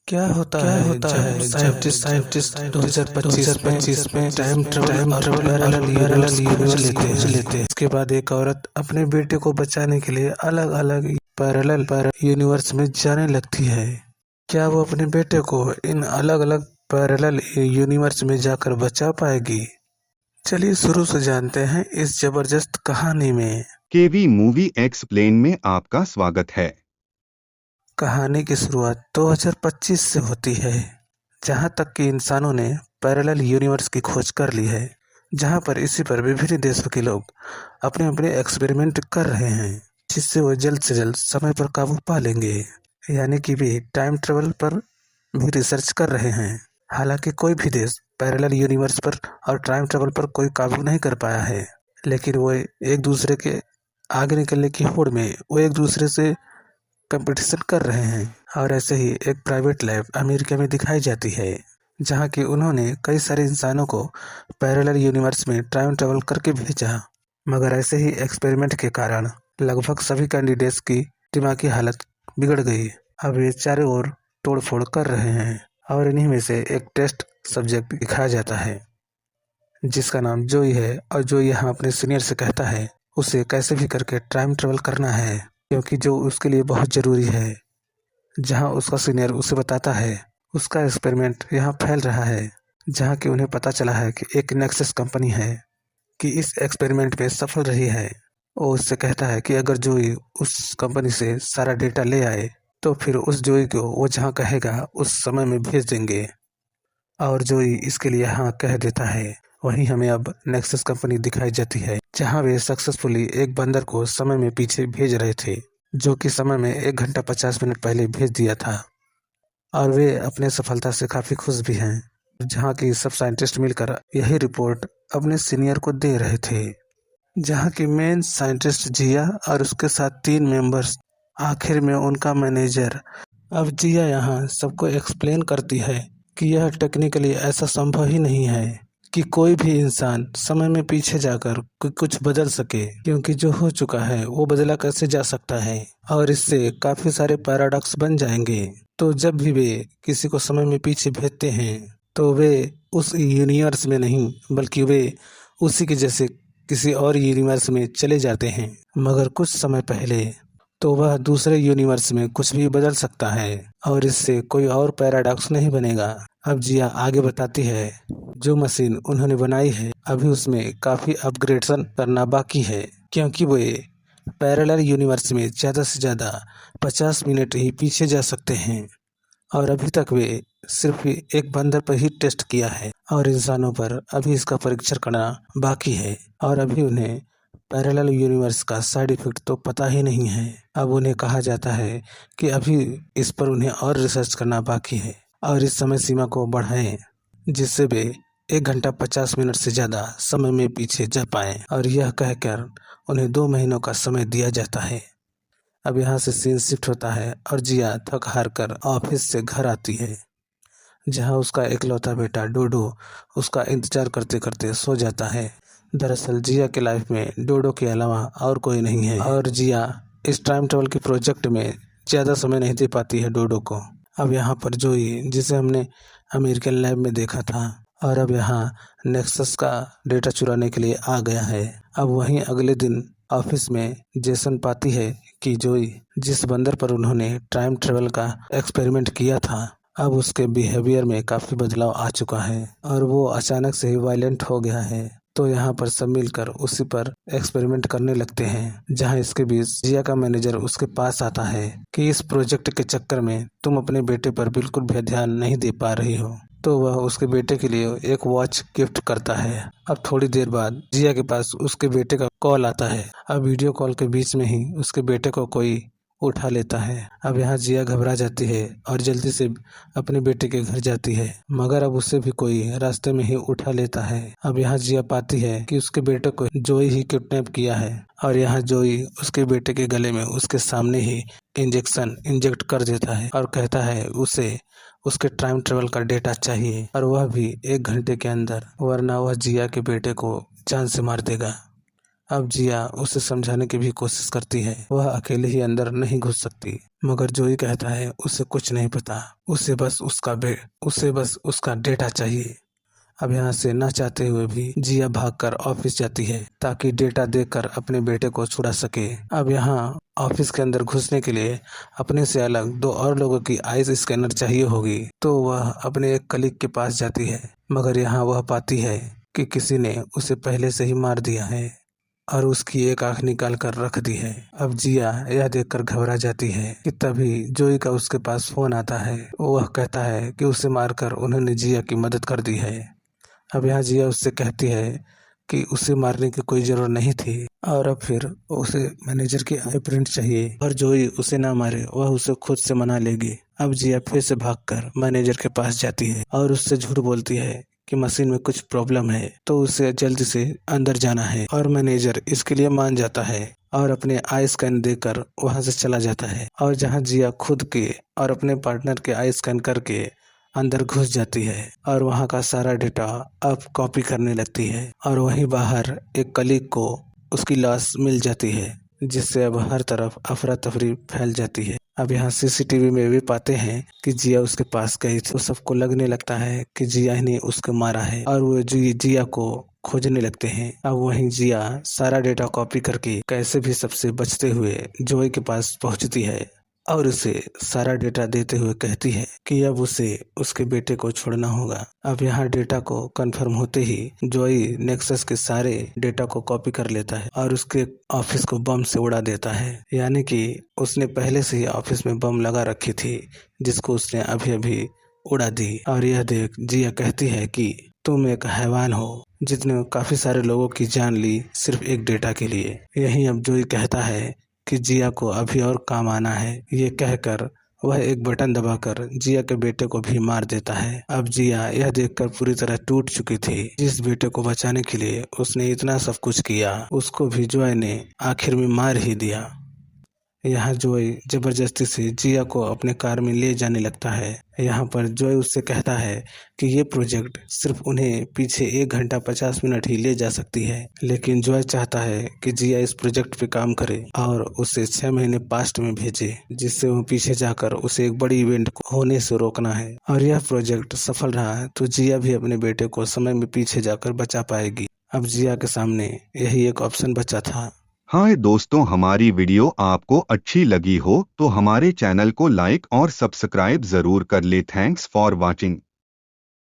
क्या होता है जब साइंटिस्ट 2025 में टाइम ट्रेवल और पैरेलल यूनिवर्स खोज लेते हैं। इसके बाद एक औरत अपने बेटे को बचाने के लिए अलग अलग पैरेलल यूनिवर्स में जाने लगती है। क्या वो अपने बेटे को इन अलग अलग पैरेलल यूनिवर्स में जाकर बचा पाएगी? चलिए शुरू से जानते हैं इस जबरदस्त कहानी में। केवी मूवी एक्सप्लेन में आपका स्वागत है। कहानी की शुरुआत 2025 से होती है, जहां तक कि इंसानों ने पैरेलल यूनिवर्स की खोज कर ली है, जहां पर इसी पर विभिन्न देशों के लोग अपने अपने एक्सपेरिमेंट कर रहे हैं, जिससे वो जल्द से जल्द समय पर काबू पा लेंगे। यानी कि वे टाइम ट्रेवल पर भी रिसर्च कर रहे हैं। हालांकि कोई भी देश पैरेलल यूनिवर्स पर और टाइम ट्रेवल पर कोई काबू नहीं कर पाया है, लेकिन वो एक दूसरे के आगे निकलने की होड़ में वो एक दूसरे से कंपटीशन कर रहे हैं। और ऐसे ही एक प्राइवेट लैब अमेरिका में दिखाई जाती है, जहां कि उन्होंने कई सारे इंसानों को पैरेलल यूनिवर्स में टाइम ट्रेवल करके भेजा, मगर ऐसे ही एक्सपेरिमेंट के कारण लगभग सभी कैंडिडेट्स की दिमागी हालत बिगड़ गई। अब ये चारों ओर तोड़फोड़ कर रहे हैं और इन्हीं में से एक टेस्ट सब्जेक्ट दिखाया जाता है, जिसका नाम जोई है। और जो यहाँ अपने सीनियर से कहता है उसे कैसे भी करके टाइम ट्रेवल करना है, क्योंकि जो उसके लिए बहुत ज़रूरी है। जहां उसका सीनियर उसे बताता है उसका एक्सपेरिमेंट यहाँ फैल रहा है, जहां कि उन्हें पता चला है कि एक नेक्सस कंपनी है कि इस एक्सपेरिमेंट में सफल रही है। वो उससे कहता है कि अगर जोई उस कंपनी से सारा डेटा ले आए तो फिर उस जोई को वो जहाँ कहेगा उस समय में भेज देंगे। और जोई इसके लिए हाँ कह देता है। वहीं हमें अब नेक्सस कंपनी दिखाई जाती है, जहां वे सक्सेसफुली एक बंदर को समय में पीछे भेज रहे थे, जो कि समय में 1 घंटा 50 मिनट पहले भेज दिया था। और वे अपने सफलता से काफी खुश भी हैं, जहां की सब साइंटिस्ट मिलकर यही रिपोर्ट अपने सीनियर को दे रहे थे। जहां की मेन साइंटिस्ट जिया और उसके साथ 3 मेंबर्स, आखिर में उनका मैनेजर। अब जिया यहाँ सबको एक्सप्लेन करती है कि यह टेक्निकली ऐसा संभव ही नहीं है कि कोई भी इंसान समय में पीछे जाकर कुछ बदल सके, क्योंकि जो हो चुका है वो बदला कैसे जा सकता है, और इससे काफी सारे पैराडॉक्स बन जाएंगे। तो जब भी वे किसी को समय में पीछे भेजते हैं तो वे उस यूनिवर्स में नहीं बल्कि वे उसी के जैसे किसी और यूनिवर्स में चले जाते हैं, मगर कुछ समय पहले तो वह दूसरे यूनिवर्स में कुछ भी बदल सकता है और इससे कोई और पैराडॉक्स नहीं बनेगा। अब जिया आगे बताती है जो मशीन उन्होंने बनाई है अभी उसमें काफी अपग्रेडेशन करना बाकी है, क्योंकि वे पैरेलल यूनिवर्स में ज़्यादा से ज़्यादा 50 मिनट ही पीछे जा सकते हैं। और अभी तक वे सिर्फ एक बंदर पर ही टेस्ट किया है और इंसानों पर अभी इसका परीक्षण करना बाकी है। और अभी उन्हें पैरेलल यूनिवर्स का साइड इफेक्ट तो पता ही नहीं है। अब उन्हें कहा जाता है कि अभी इस पर उन्हें और रिसर्च करना बाकी है और इस समय सीमा को बढ़ाएं, जिससे वे 1 घंटा 50 मिनट से ज़्यादा समय में पीछे जा पाएं। और यह कहकर उन्हें 2 महीनों का समय दिया जाता है। अब यहाँ से सीन शिफ्ट होता है और जिया थक हार कर ऑफिस से घर आती है, जहाँ उसका इकलौता बेटा डोडो उसका इंतजार करते करते सो जाता है। दरअसल जिया के लाइफ में डोडो के अलावा और कोई नहीं है और जिया इस टाइम ट्रेवल के प्रोजेक्ट में ज़्यादा समय नहीं दे पाती है डोडो को। अब यहाँ पर जोई, जिसे हमने अमेरिकन लैब में देखा था, और अब यहाँ नेक्सस का डेटा चुराने के लिए आ गया है। अब वहीं अगले दिन ऑफिस में जेसन पाती है कि जोई, जिस बंदर पर उन्होंने टाइम ट्रेवल का एक्सपेरिमेंट किया था, अब उसके बिहेवियर में काफ़ी बदलाव आ चुका है और वो अचानक से ही वायलेंट हो गया है। तो यहाँ पर सब मिलकर उसी पर एक्सपेरिमेंट करने लगते हैं, जहाँ इसके बीच जिया का मैनेजर उसके पास आता है कि इस प्रोजेक्ट के चक्कर में तुम अपने बेटे पर बिल्कुल भी ध्यान नहीं दे पा रही हो। तो वह उसके बेटे के लिए एक वॉच गिफ्ट करता है। अब थोड़ी देर बाद जिया के पास उसके बेटे का कॉल आता है। अब वीडियो कॉल के बीच में ही उसके बेटे को कोई उठा लेता है। अब यहाँ जिया घबरा जाती है और जल्दी से अपने बेटे के घर जाती है, मगर अब उससे भी कोई रास्ते में ही उठा लेता है। अब यहाँ जिया पाती है कि उसके बेटे को जोई ही किडनैप किया है और यहाँ जोई उसके बेटे के गले में उसके सामने ही इंजेक्ट कर देता है और कहता है उसे उसके टाइम ट्रेवल का डेटा चाहिए, और वह भी 1 घंटे के अंदर, वरना वह जिया के बेटे को जान से मार देगा। अब जिया उसे समझाने की भी कोशिश करती है। वह अकेले ही अंदर नहीं घुस सकती, मगर जोई कहता है उसे कुछ नहीं पता, उसे बस उसका डेटा चाहिए। अब यहाँ से न चाहते हुए भी जिया भागकर ऑफिस जाती है ताकि डेटा देकर अपने बेटे को छुड़ा सके। अब यहाँ ऑफिस के अंदर घुसने के लिए अपने से अलग 2 और लोगों की आइस स्कैनर चाहिए होगी, तो वह अपने एक कलीग के पास जाती है, मगर यहाँ वह पाती है कि किसी ने उसे पहले से ही मार दिया है और उसकी एक आंख निकाल कर रख दी है। अब जिया यह देखकर घबरा जाती है कि तभी जोई का उसके पास फोन आता है। वह कहता है कि उसे मारकर उन्होंने जिया की मदद कर दी है। अब यहाँ जिया उससे कहती है कि उसे मारने की कोई जरूरत नहीं थी और अब फिर उसे मैनेजर की आई प्रिंट चाहिए और जोई उसे ना मारे, वह उसे खुद से मना लेगी। अब जिया फिर से भागकर मैनेजर के पास जाती है और उससे झूठ बोलती है कि मशीन में कुछ प्रॉब्लम है, तो उसे जल्दी से अंदर जाना है और मैनेजर इसके लिए मान जाता है और अपने आई स्कैन देकर वहां से चला जाता है। और जहां जिया खुद के और अपने पार्टनर के आई स्कैन करके अंदर घुस जाती है और वहां का सारा डेटा अब कॉपी करने लगती है और वहीं बाहर एक कलीग को उसकी लाश मिल जाती है, जिससे अब हर तरफ अफरा तफरी फैल जाती है। अब यहाँ सीसीटीवी में भी पाते हैं कि जिया उसके पास गई, तो सबको लगने लगता है कि जिया ही ने उसको मारा है और वो जिया को खोजने लगते हैं। अब वहीं जिया सारा डेटा कॉपी करके कैसे भी सबसे बचते हुए जोई के पास पहुंचती है और उसे सारा डेटा देते हुए कहती है कि अब उसे उसके बेटे को छोड़ना होगा। अब यहाँ डेटा को कंफर्म होते ही जोई नेक्सस के सारे डेटा को कॉपी कर लेता है और उसके ऑफिस को बम से उड़ा देता है, यानी कि उसने पहले से ही ऑफिस में बम लगा रखी थी जिसको उसने अभी अभी उड़ा दी। और यह देख जिया कहती है कि तुम एक हैवान हो जिसने काफी सारे लोगों की जान ली सिर्फ एक डेटा के लिए। यही अब जोई कहता है कि जिया को अभी और काम आना है। ये कहकर वह एक बटन दबाकर जिया के बेटे को भी मार देता है। अब जिया यह देखकर पूरी तरह टूट चुकी थी। जिस बेटे को बचाने के लिए उसने इतना सब कुछ किया, उसको भी जोई ने आखिर में मार ही दिया। यहाँ जोई जबरदस्ती से जिया को अपने कार में ले जाने लगता है। यहाँ पर जोई उससे कहता है कि ये प्रोजेक्ट सिर्फ उन्हें पीछे 1 घंटा 50 मिनट ही ले जा सकती है, लेकिन जोई चाहता है कि जिया इस प्रोजेक्ट पे काम करे और उसे 6 महीने पास्ट में भेजे, जिससे वो पीछे जाकर उसे एक बड़ी इवेंट को होने से रोकना है। और यह प्रोजेक्ट सफल रहा तो जिया भी अपने बेटे को समय में पीछे जाकर बचा पाएगी। अब जिया के सामने यही एक ऑप्शन बचा था। हाँ दोस्तों, हमारी वीडियो आपको अच्छी लगी हो तो हमारे चैनल को लाइक और सब्सक्राइब जरूर कर ले। Thanks for watching.